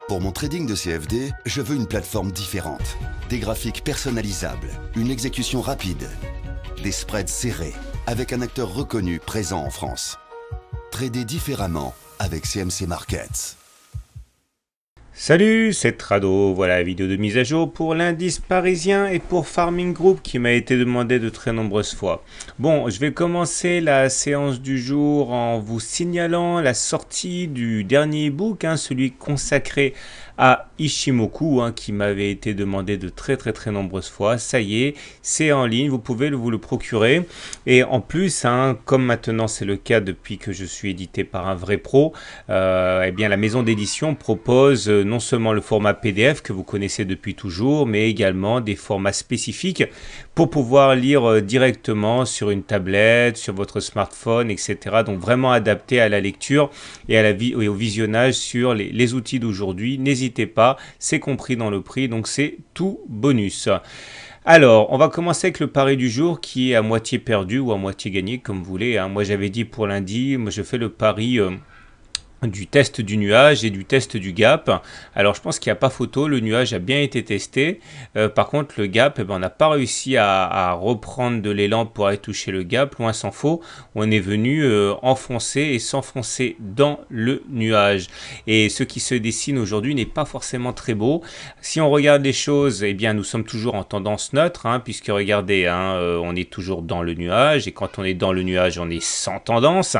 Pour mon trading de CFD, je veux une plateforme différente. Des graphiques personnalisables, une exécution rapide, des spreads serrés, avec un acteur reconnu présent en France. Trader différemment avec CMC Markets. Salut, c'est Trado, voilà la vidéo de mise à jour pour l'indice parisien et pour Farming Group qui m'a été demandé de très nombreuses fois. Bon, je vais commencer la séance du jour en vous signalant la sortie du dernier e-book, celui consacré à Ichimoku, qui m'avait été demandé de très nombreuses fois. Ça y est, c'est en ligne, vous pouvez vous le procurer. Et en plus, comme maintenant c'est le cas depuis que je suis édité par un vrai pro, eh bien la maison d'édition propose non seulement le format PDF que vous connaissez depuis toujours, mais également des formats spécifiques pour pouvoir lire directement sur une tablette, sur votre smartphone, etc. Donc vraiment adapté à la lecture et, et au visionnage sur les outils d'aujourd'hui. N'hésitez pas, c'est compris dans le prix, donc c'est tout bonus. Alors, on va commencer avec le pari du jour qui est à moitié perdu ou à moitié gagné, comme vous voulez. Moi, j'avais dit pour lundi, moi je fais le pari du test du nuage et du test du gap. Alors je pense qu'il n'y a pas photo, le nuage a bien été testé. Par contre le gap, on n'a pas réussi à reprendre de l'élan pour aller toucher le gap, loin s'en faut. On est venu enfoncer et s'enfoncer dans le nuage. Et ce qui se dessine aujourd'hui n'est pas forcément très beau. Si on regarde les choses, eh bien nous sommes toujours en tendance neutre, puisque regardez, on est toujours dans le nuage, et quand on est dans le nuage, on est sans tendance.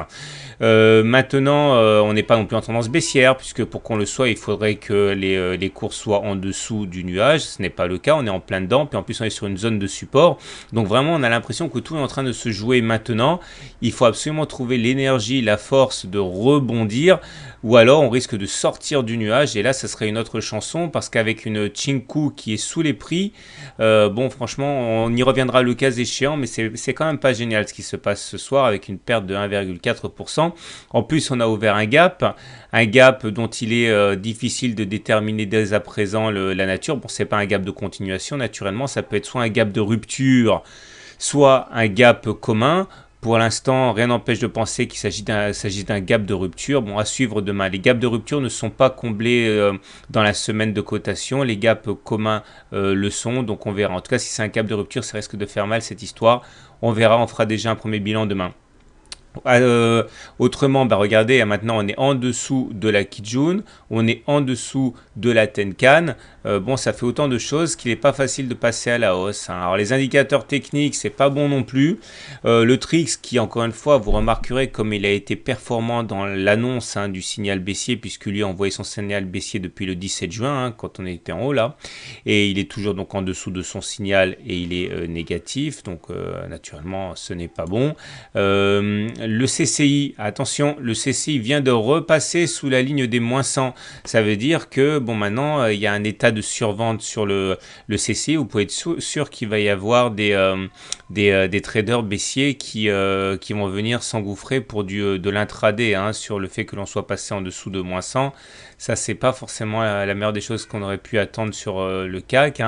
Maintenant, on n'est pas non plus en tendance baissière, puisque pour qu'on le soit, il faudrait que les cours soient en dessous du nuage. Ce n'est pas le cas, on est en plein dedans, puis en plus on est sur une zone de support. Donc vraiment, on a l'impression que tout est en train de se jouer maintenant. Il faut absolument trouver l'énergie, la force de rebondir, ou alors on risque de sortir du nuage, et là, ça serait une autre chanson, parce qu'avec une Chinku qui est sous les prix, bon, franchement, on y reviendra le cas échéant, mais c'est quand même pas génial ce qui se passe ce soir, avec une perte de 1,4%. En plus, on a ouvert un gap dont il est difficile de déterminer dès à présent la nature. Bon, c'est pas un gap de continuation, naturellement, ça peut être soit un gap de rupture, soit un gap commun. Pour l'instant, rien n'empêche de penser qu'il s'agit d'un gap de rupture. Bon, à suivre demain. Les gaps de rupture ne sont pas comblés dans la semaine de cotation. Les gaps communs le sont, donc on verra. En tout cas, si c'est un gap de rupture, ça risque de faire mal cette histoire. On verra, on fera déjà un premier bilan demain. Autrement, regardez, maintenant on est en dessous de la Kijun, on est en dessous de la Tenkan. Bon, ça fait autant de choses qu'il n'est pas facile de passer à la hausse. Alors les indicateurs techniques, c'est pas bon non plus. Le Trix, qui encore une fois, vous remarquerez comme il a été performant dans l'annonce du signal baissier, puisque lui a envoyé son signal baissier depuis le 17 juin, quand on était en haut là, et il est toujours donc en dessous de son signal et il est négatif, donc naturellement ce n'est pas bon. Le CCI, attention, le CCI vient de repasser sous la ligne des moins 100. Ça veut dire que, bon, maintenant, il y a un état de survente sur le CCI. Vous pouvez être sûr qu'il va y avoir des traders baissiers qui vont venir s'engouffrer pour de l'intraday, sur le fait que l'on soit passé en dessous de moins 100. Ça, c'est pas forcément la meilleure des choses qu'on aurait pu attendre sur le CAC.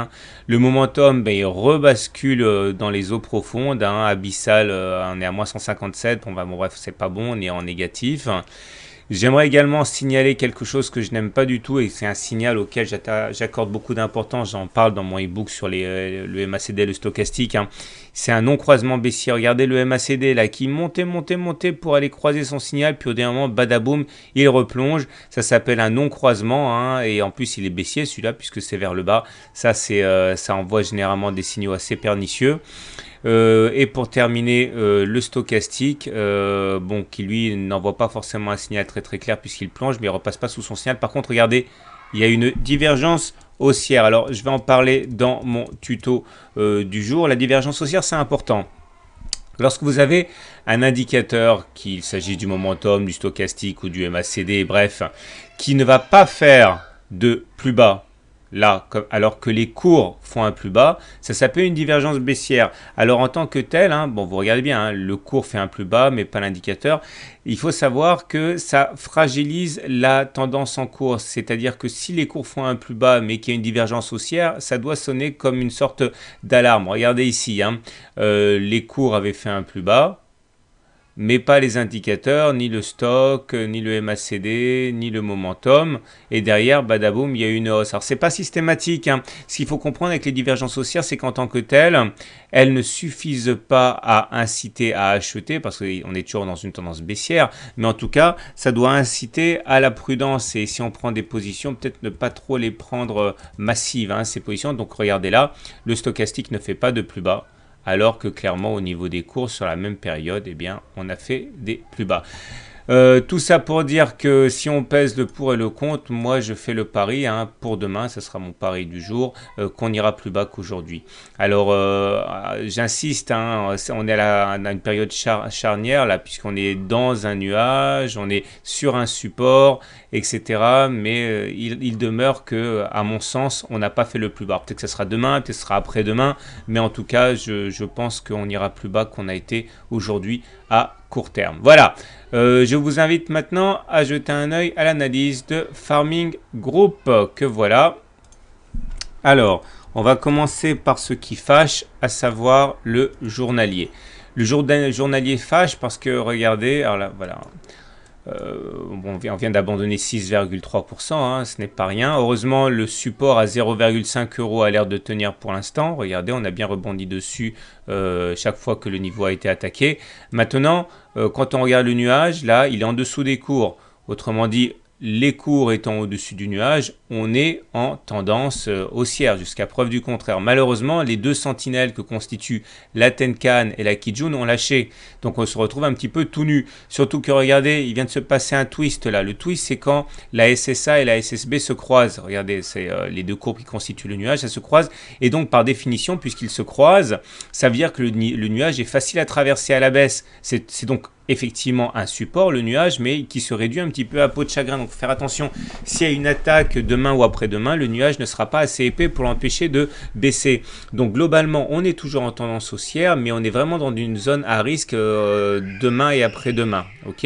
Le momentum, il rebascule dans les eaux profondes. Abyssal, on est à moins 157. Bon, bref, c'est pas bon, on est en négatif. J'aimerais également signaler quelque chose que je n'aime pas du tout, et c'est un signal auquel j'accorde beaucoup d'importance. J'en parle dans mon e-book sur le MACD, le stochastique. C'est un non-croisement baissier. Regardez le MACD là, qui montait pour aller croiser son signal, puis au dernier moment, badaboum, il replonge. Ça s'appelle un non-croisement, et en plus il est baissier celui-là, puisque c'est vers le bas. Ça envoie généralement des signaux assez pernicieux. Et pour terminer, le stochastique, qui lui n'envoie pas forcément un signal très clair puisqu'il plonge, mais il ne repasse pas sous son signal. Par contre, regardez, il y a une divergence haussière. Alors, je vais en parler dans mon tuto du jour. La divergence haussière, c'est important. Lorsque vous avez un indicateur, qu'il s'agisse du momentum, du stochastique ou du MACD, bref, qui ne va pas faire de plus bas, là, alors que les cours font un plus bas, ça s'appelle une divergence baissière. Alors en tant que tel, vous regardez bien, le cours fait un plus bas, mais pas l'indicateur. Il faut savoir que ça fragilise la tendance en cours. C'est-à-dire que si les cours font un plus bas, mais qu'il y a une divergence haussière, ça doit sonner comme une sorte d'alarme. Regardez ici, les cours avaient fait un plus bas, mais pas les indicateurs, ni le stock, ni le MACD, ni le momentum. Et derrière, badaboum, il y a une hausse. Alors, c'est pas systématique, hein. Ce qu'il faut comprendre avec les divergences haussières, c'est qu'en tant que telles, elles ne suffisent pas à inciter à acheter, parce qu'on est toujours dans une tendance baissière, mais en tout cas, ça doit inciter à la prudence. Et si on prend des positions, peut-être ne pas trop les prendre massives, hein, ces positions. Donc, regardez là, le stochastique ne fait pas de plus bas, alors que clairement au niveau des cours sur la même période, eh bien, on a fait des plus bas. Tout ça pour dire que si on pèse le pour et le contre, moi je fais le pari, hein, pour demain, ce sera mon pari du jour, qu'on ira plus bas qu'aujourd'hui. Alors j'insiste, hein, on est à une période charnière là, puisqu'on est dans un nuage, on est sur un support, etc. Mais il demeure que, à mon sens, on n'a pas fait le plus bas. Peut-être que ce sera demain, peut-être que ce sera après-demain, mais en tout cas, je pense qu'on ira plus bas qu'on a été aujourd'hui à court terme. Voilà, je vous invite maintenant à jeter un œil à l'analyse de Farming Group, que voilà. Alors, on va commencer par ce qui fâche, à savoir le journalier. Le journalier fâche parce que, regardez, alors là, voilà. Bon, on vient d'abandonner 6,3%, hein, ce n'est pas rien. Heureusement, le support à 0,5 € a l'air de tenir pour l'instant. Regardez, on a bien rebondi dessus chaque fois que le niveau a été attaqué. Maintenant, quand on regarde le nuage, là, il est en dessous des cours. Autrement dit, les cours étant au-dessus du nuage, on est en tendance haussière, jusqu'à preuve du contraire. Malheureusement, les deux sentinelles que constituent la Tenkan et la Kijun ont lâché. Donc on se retrouve un petit peu tout nu. Surtout que regardez, il vient de se passer un twist là. Le twist, c'est quand la SSA et la SSB se croisent. Regardez, c'est les deux courbes qui constituent le nuage, ça se croise. Et donc par définition, puisqu'ils se croisent, ça veut dire que le nuage est facile à traverser à la baisse. C'est donc effectivement un support, le nuage, mais qui se réduit un petit peu à peau de chagrin. Donc, il faut faire attention. S'il y a une attaque demain ou après-demain, le nuage ne sera pas assez épais pour l'empêcher de baisser. Donc, globalement, on est toujours en tendance haussière, mais on est vraiment dans une zone à risque demain et après-demain. Ok ?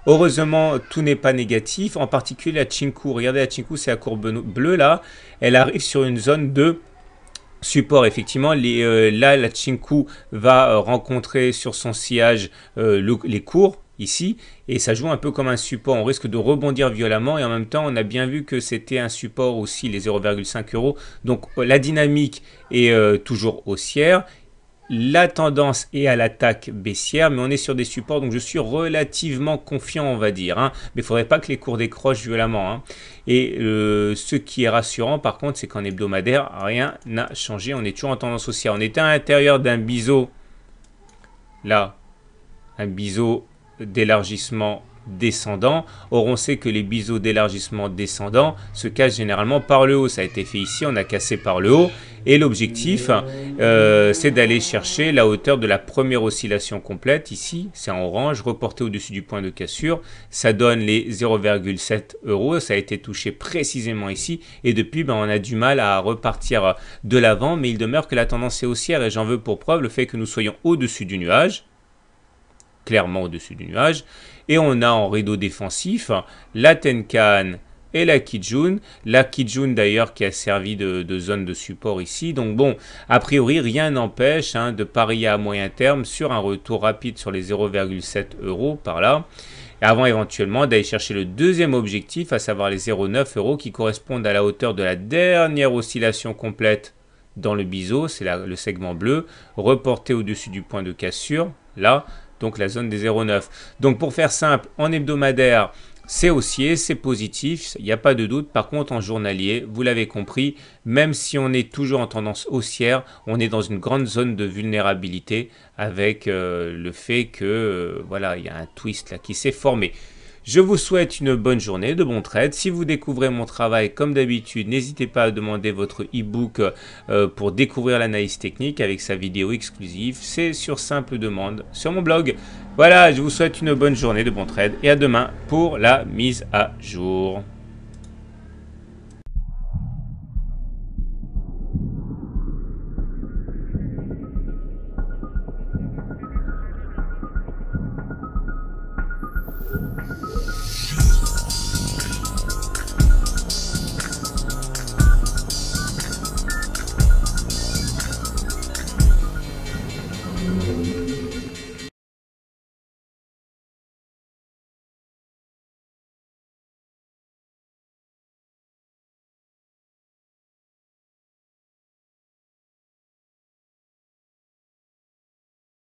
Heureusement, tout n'est pas négatif. En particulier, la Chinku. Regardez, la Chinku, c'est la courbe bleue là. Elle arrive sur une zone de support. Effectivement, là, la Chinku va rencontrer sur son sillage les cours ici, et ça joue un peu comme un support. On risque de rebondir violemment, et en même temps, on a bien vu que c'était un support aussi, les 0,5 €. Donc, la dynamique est toujours haussière. La tendance est à l'attaque baissière, mais on est sur des supports, donc je suis relativement confiant, on va dire. Hein. Mais il ne faudrait pas que les cours décrochent violemment. Hein. Et ce qui est rassurant, par contre, c'est qu'en hebdomadaire, rien n'a changé. On est toujours en tendance haussière. On était à l'intérieur d'un biseau, là, un biseau d'élargissement descendant. Or, on sait que les biseaux d'élargissement descendant se cassent généralement par le haut. Ça a été fait ici, on a cassé par le haut. Et l'objectif, c'est d'aller chercher la hauteur de la première oscillation complète. Ici, c'est en orange, reporté au-dessus du point de cassure. Ça donne les 0,7 €. Ça a été touché précisément ici. Et depuis, on a du mal à repartir de l'avant. Mais il demeure que la tendance est haussière. Et j'en veux pour preuve le fait que nous soyons au-dessus du nuage. Clairement au-dessus du nuage. Et on a en rideau défensif la Tenkan et la Kijun. La Kijun d'ailleurs qui a servi de zone de support ici. Donc bon, a priori rien n'empêche de parier à moyen terme sur un retour rapide sur les 0,7 € par là. Et avant éventuellement d'aller chercher le deuxième objectif, à savoir les 0,9 € qui correspondent à la hauteur de la dernière oscillation complète dans le biseau. C'est le segment bleu, reporté au-dessus du point de cassure, là. Donc la zone des 0,9. Donc pour faire simple, en hebdomadaire, c'est haussier, c'est positif, il n'y a pas de doute. Par contre, en journalier, vous l'avez compris, même si on est toujours en tendance haussière, on est dans une grande zone de vulnérabilité avec le fait que, voilà, il y a un twist là qui s'est formé. Je vous souhaite une bonne journée, de bons trades. Si vous découvrez mon travail, comme d'habitude, n'hésitez pas à demander votre e-book pour découvrir l'analyse technique avec sa vidéo exclusive. C'est sur simple demande sur mon blog. Voilà, je vous souhaite une bonne journée, de bons trades et à demain pour la mise à jour.